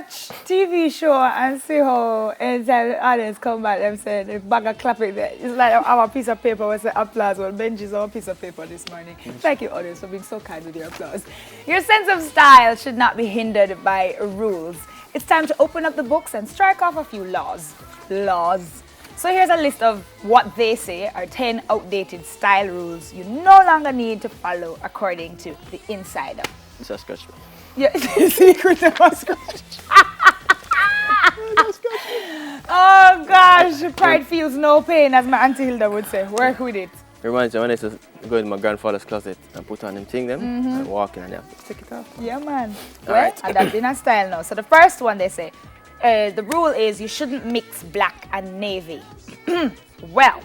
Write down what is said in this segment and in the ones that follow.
watch TV show and see how inside the audience come back and say the bag of clapping there. It's like our piece of paper was the applause. Well, Benji's our piece of paper this morning. Thank you, audience, for being so kind with your applause. Your sense of style should not be hindered by rules. It's time to open up the books and strike off a few laws. So here's a list of what they say are 10 outdated style rules you no longer need to follow according to the insider. It's a scratch. Yeah, secret of a scratch. Oh gosh, pride feels no pain, as my Auntie Hilda would say. Work with it. Reminds me when I used to go in my grandfather's closet and put on them thing and walk in and they have to take it off. Yeah, man. All Well, right. and that's in a style now. So the first one they say, the rule is you shouldn't mix black and navy. Well,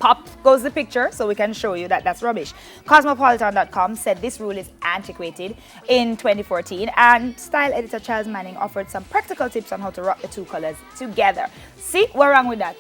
pop goes the picture so we can show you that that's rubbish. Cosmopolitan.com said this rule is antiquated in 2014, and style editor Charles Manning offered some practical tips on how to rock the two colors together. See, what's wrong with that?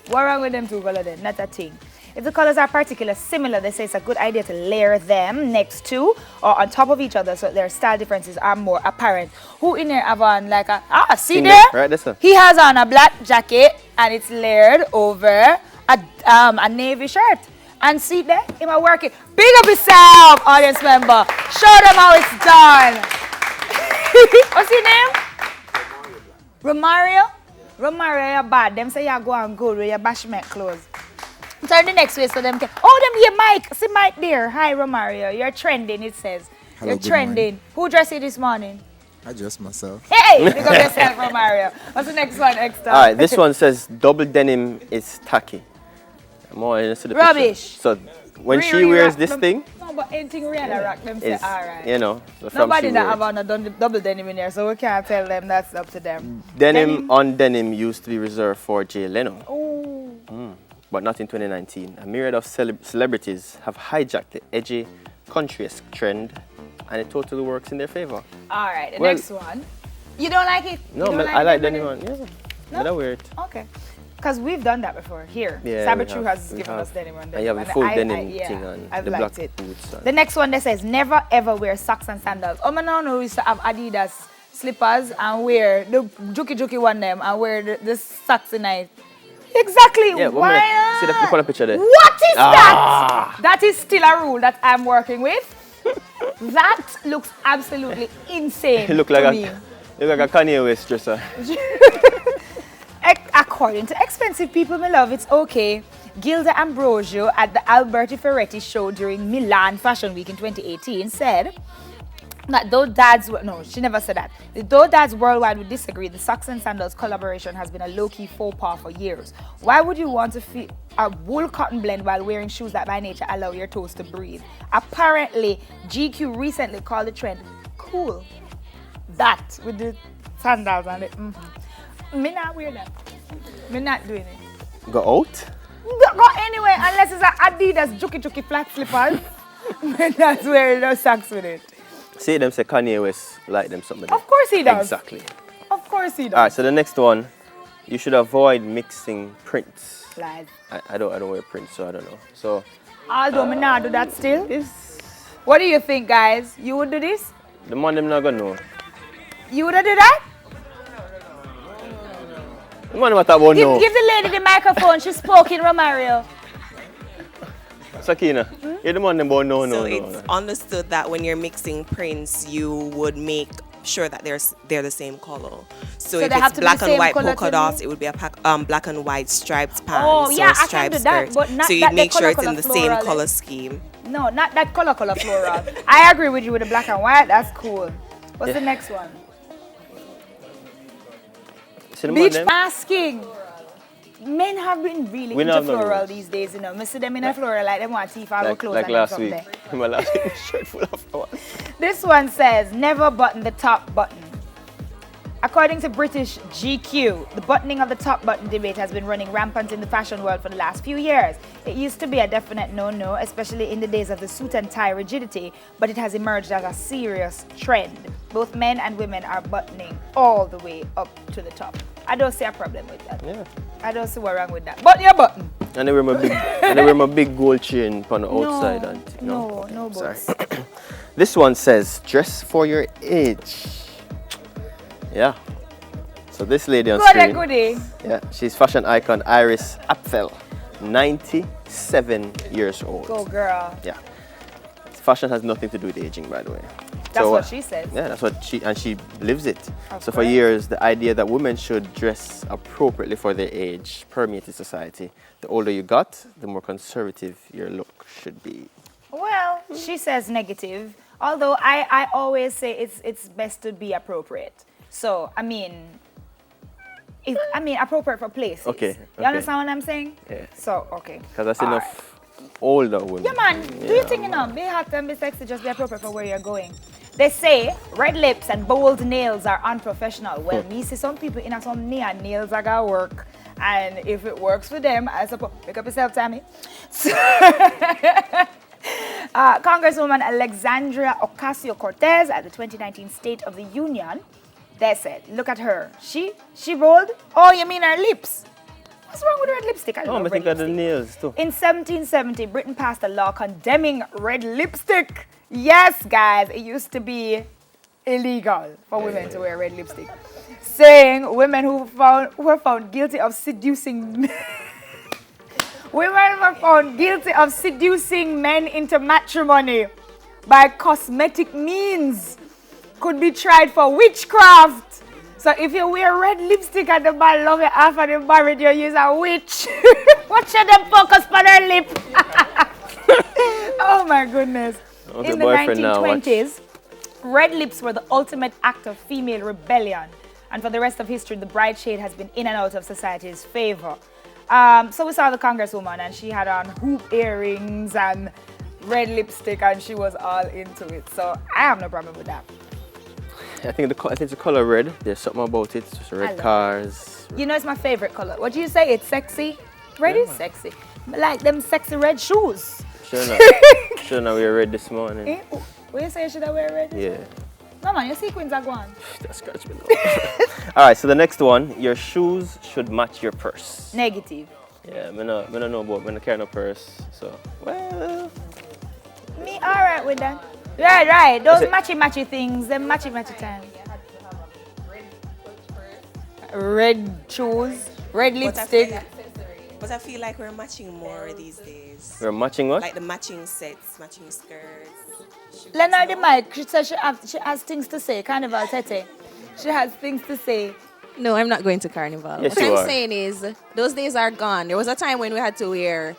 What's wrong with them two colors then? Not a thing. If the colors are particularly similar, they say it's a good idea to layer them next to or on top of each other so their style differences are more apparent. Who in there have on like a, see there? Right, this one. He has on a black jacket and it's layered over a navy shirt. And see there, him a working. Big up yourself, audience member. Show them how it's done. What's his name? Romario? Romario, you're bad. Them say you go and good with your bashment clothes. Turn the next way so them can. Oh, them here, Mike. See Mike there. Hi, Romario. You're trending, it says. Hello, You're good trending. morning. Who dressed you this morning? I dress myself. Hey, pick up yourself, Romario. What's the next one, extra? All right, this one says double denim is tacky. More into the Rubbish. picture. So when she Riri wears rock this them- thing, No, but anything Rihanna rock them say, is, alright. you know, so from Nobody she that wears. have on a double denim in there, so we can't tell them that's up to them. Denim on denim used to be reserved for Jay Leno, Oh. but not in 2019. A myriad of celebrities have hijacked the edgy, country-esque trend, and it totally works in their favor. Alright, the Well- next one. You don't like it? No, You don't I like denim? denim on. Yeah, No? but I wear it. Okay. Because we've done that before here. Yeah, Sabatru we has have. given us denim on And denim. you have the and full I- denim yeah, thing on, I've the liked black it. boots on. The next one that says never ever wear socks and sandals. Oh, man, no, we used to have Adidas slippers and wear the juki one them and wear the socks in it. Exactly. Yeah, one Why minute. See the not? put a picture there. What is that? That is still a rule that I'm working with. That looks absolutely insane You look to like me. you look like a Kanye West dresser. According to expensive people, my love, it's okay. Gilda Ambrosio at the Alberti Ferretti show during Milan Fashion Week in 2018 said that though dads, no, she never said that. Though dads worldwide would disagree, the socks and sandals collaboration has been a low-key faux pas for years. Why would you want to fit a wool cotton blend while wearing shoes that by nature allow your toes to breathe? Apparently, GQ recently called the trend cool. That with the sandals and it. Me not wear that. Me not doing it. Go out? Go anywhere unless it's a Adidas juki flat slippers. Me not wearing no socks with it. See them say Kanye West like them something. Of course he does. Exactly. Of course he does. All right, so the next one, you should avoid mixing prints. Lies. I don't wear prints, so I don't know. So Although me not do that still. this, What do you think, guys? You would do this? the man them not gonna know. You would do that? The man what about no. Give the lady the microphone. She spoke in Romario. Sakina, you're the man them about no. So it's understood that when you're mixing prints, you would make sure that they're the same color. So if they have it's to be black the and same white color polka to dots, me? it would be a black and white striped pants Oh, yeah, or I can striped do that, skirt. but not so that you'd the make sure it's color in the same floral. color scheme. No, not that color floral. I agree with you with the black and white. That's cool. What's the next one? See the man Beach them? masking. Men have been really We into don't have no floral rules. these days, you know. I see them in a floral like them want teeth out of clothes Like and last from week. there. My last week shirt full of flowers. This one says, never button the top button. According to British GQ, the buttoning of the top button debate has been running rampant in the fashion world for the last few years. It used to be a definite no-no, especially in the days of the suit and tie rigidity, but it has emerged as a serious trend. Both men and women are buttoning all the way up to the top. I don't see a problem with that. Yeah. I don't see what's wrong with that. Button your button. And they wear my big gold chain on the outside. And, No, Sorry. boss. This one says, dress for your age. Yeah. So this lady on Good screen. goodie. Yeah, she's fashion icon Iris Apfel, 97 years old. Go girl. Yeah. Fashion has nothing to do with aging, by the way. That's what she says. Yeah, that's what she lives it. Of so for course. years, the idea that women should dress appropriately for their age permeated society. The older you got, the more conservative your look should be. Well, she says negative. Although I always say it's best to be appropriate. So I mean, appropriate for places. Okay, You okay. understand what I'm saying? Yeah. So okay. Because that's All enough older women. Yeah, man. Do you think, be hot and be sexy, just be appropriate for where you're going. They say red lips and bold nails are unprofessional. Well, me see some people in some nails are gonna work. And if it works for them, I suppose, pick up yourself, Tammy. Congresswoman Alexandria Ocasio-Cortez at the 2019 State of the Union, they said, look at her. She rolled? Oh, you mean her lips? What's wrong with red lipstick? I Oh, love I red think of the lipstick. nails too. In 1770, Britain passed a law condemning red lipstick. Yes, guys, it used to be illegal for women to wear red lipstick. Saying women who were found guilty of seducing women were found guilty of seducing men into matrimony by cosmetic means could be tried for witchcraft. So if you wear red lipstick at the ball of it after the marriage, you use a witch. Watch them focus on her lip. Oh my goodness. Okay, In the boyfriend now, 1920s, red lips were the ultimate act of female rebellion. And for the rest of history, the bright shade has been in and out of society's favor. So we saw the Congresswoman, and she had on hoop earrings and red lipstick, and she was all into it. So I have no problem with that. I think it's the color red. There's something about it. It's I red love cars. You know, it's my favorite color. What do you say? It's sexy? Red is sexy. Like them sexy red shoes. Should not wear red this morning. Eh? What you say, should I wear red? Yeah. No man, your sequins are gone. That scratch me now. All right, so the next one, your shoes should match your purse. Negative. Yeah, I don't know about, I don't carry no purse, so, well. Me alright with that. Right. Those Is it- matchy things, them matchy time. Red shoes, red lipstick. But I feel like we're matching more these days. We're matching what? Like the matching sets, matching skirts. shoes. Leonard the mic, she says she has things to say. Carnival Tete. She has things to say. No, I'm not going to Carnival. Yes, what you I'm are. saying is, those days are gone. There was a time when we had to wear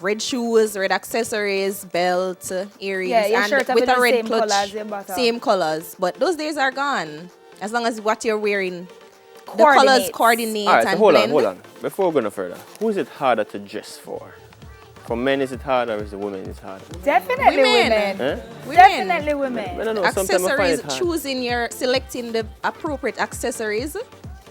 red shoes, red accessories, belt, earrings, Yeah, your and shirt have with been a the red same clutch, colour as your bottom. same colors. But those days are gone. As long as what you're wearing, the colors Coordinates. coordinate All right, so and hold blend. on. Before we go no further, who is it harder to dress for? For men, is it harder or is it women is harder? Definitely Women. women. Eh? Definitely I women. don't know, sometimes I find Accessories, it hard. selecting the appropriate accessories,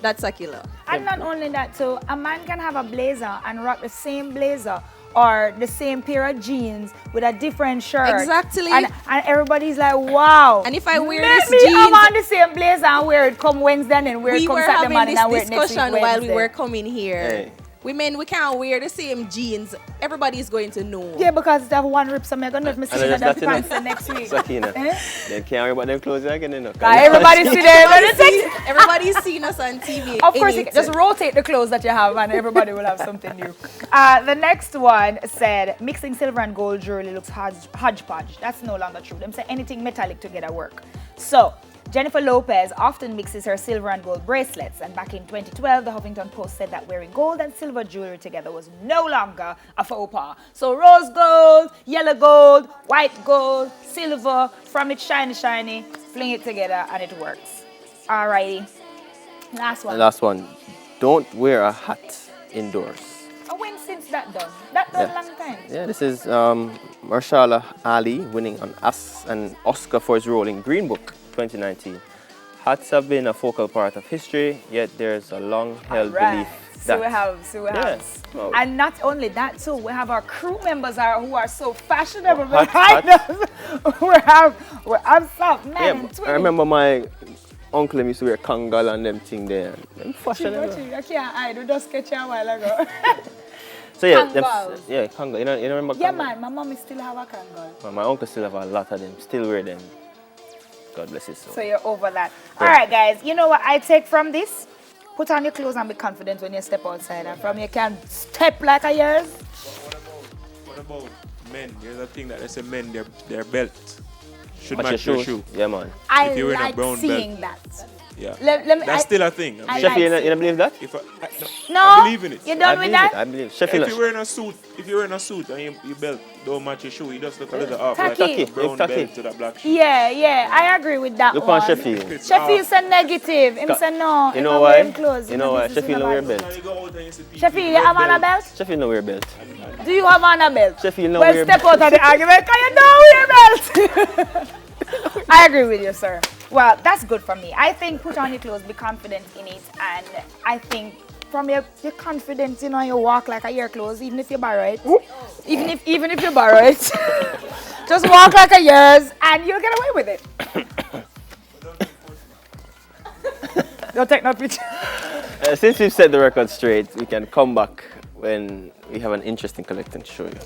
that's a killer. And not only that, so a man can have a blazer and rock the same blazer or the same pair of jeans with a different shirt. Exactly. And everybody's like, wow. And if I wear let this me have jeans- on the same blazer and wear it come Wednesday and then wear it We come were Saturday having morning this and wear it next week discussion while we Wednesday. were coming here. Hey. Women, we can't wear the same jeans. Everybody's going to know. Yeah, because they have one rip, so I'm going to have me see And that that's pants it. next week. Sakina. Eh? Then can't worry about them clothes again, you know. Everybody see them. Everybody's seen us on TV. Of course, in you it. just rotate the clothes that you have and everybody will have something new. The next one said, mixing silver and gold jewelry looks hodgepodge. That's no longer true. Them say anything metallic together work. So, Jennifer Lopez often mixes her silver and gold bracelets. And back in 2012, the Huffington Post said that wearing gold and silver jewelry together was no longer a faux pas. So rose gold, yellow gold, white gold, silver, from it shiny, fling it together and it works. Alrighty. Last one. And last one, don't wear a hat indoors. When since that done? That done Yeah. long time. Yeah, this is Mahershala Ali winning an Oscar for his role in Green Book 2019. Hats have been a focal part of history, yet there's a long-held belief So that we have. Yes. Oh. And not only that, too, we have our crew members who are so fashionable Hot, behind us. we have some men yeah, and I twins. remember my uncle used to wear Kangal and them thing there. Them fashionable. I can't hide. We just sketch a while ago. So yeah, Kangals. Kangal. You don't remember Yeah, Kangal? man. My mommy still have a Kangal. My uncle still have a lot of them. Still wear them. God bless his soul. So you're over that. Yeah. All right, guys. You know what I take from this? Put on your clothes and be confident when you step outside. And from you can step like a yours. What about men? There's a thing that they say men, their belt should Match match your your shoes. shoe. Yeah, man. I If you're in a like brown seeing belt. that. Yeah. Let me, That's still a thing. I Sheffield, like you don't believe that? If No, I believe in it. You I done with believe that? it. I believe it. If Sheffield. you're wearing a suit, and your belt don't match your shoe, you just look a little off. Tacky. Like Tacky. brown Tacky. belt to that black shoe. Yeah, I agree with that Look one. on Sheffield. It's Sheffield off. said negative. Him said no. You him know not why? wearing clothes. You know why? Business Sheffield with no wear nobody. belt. Now you go out and you see people Sheffield, you with have on a red belt? Sheffield no wear belt. Do you have on a belt? Sheffield no Well, wear step belt. out of the argument. Can you don't wear belt? I agree with you, sir. Well, that's good for me. I think put on your clothes, be confident in it, and I think from your confidence, you know, you walk like a your clothes, even if you borrow it. Even if you borrow it. Just walk like a yours, and you'll get away with it. Don't take no picture. Since we've set the record straight, we can come back when we have an interesting collection to show you.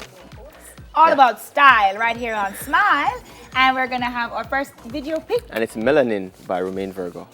All about style right here on Smile, and we're gonna have our first video pic. And it's Melanin by Romain Virgo.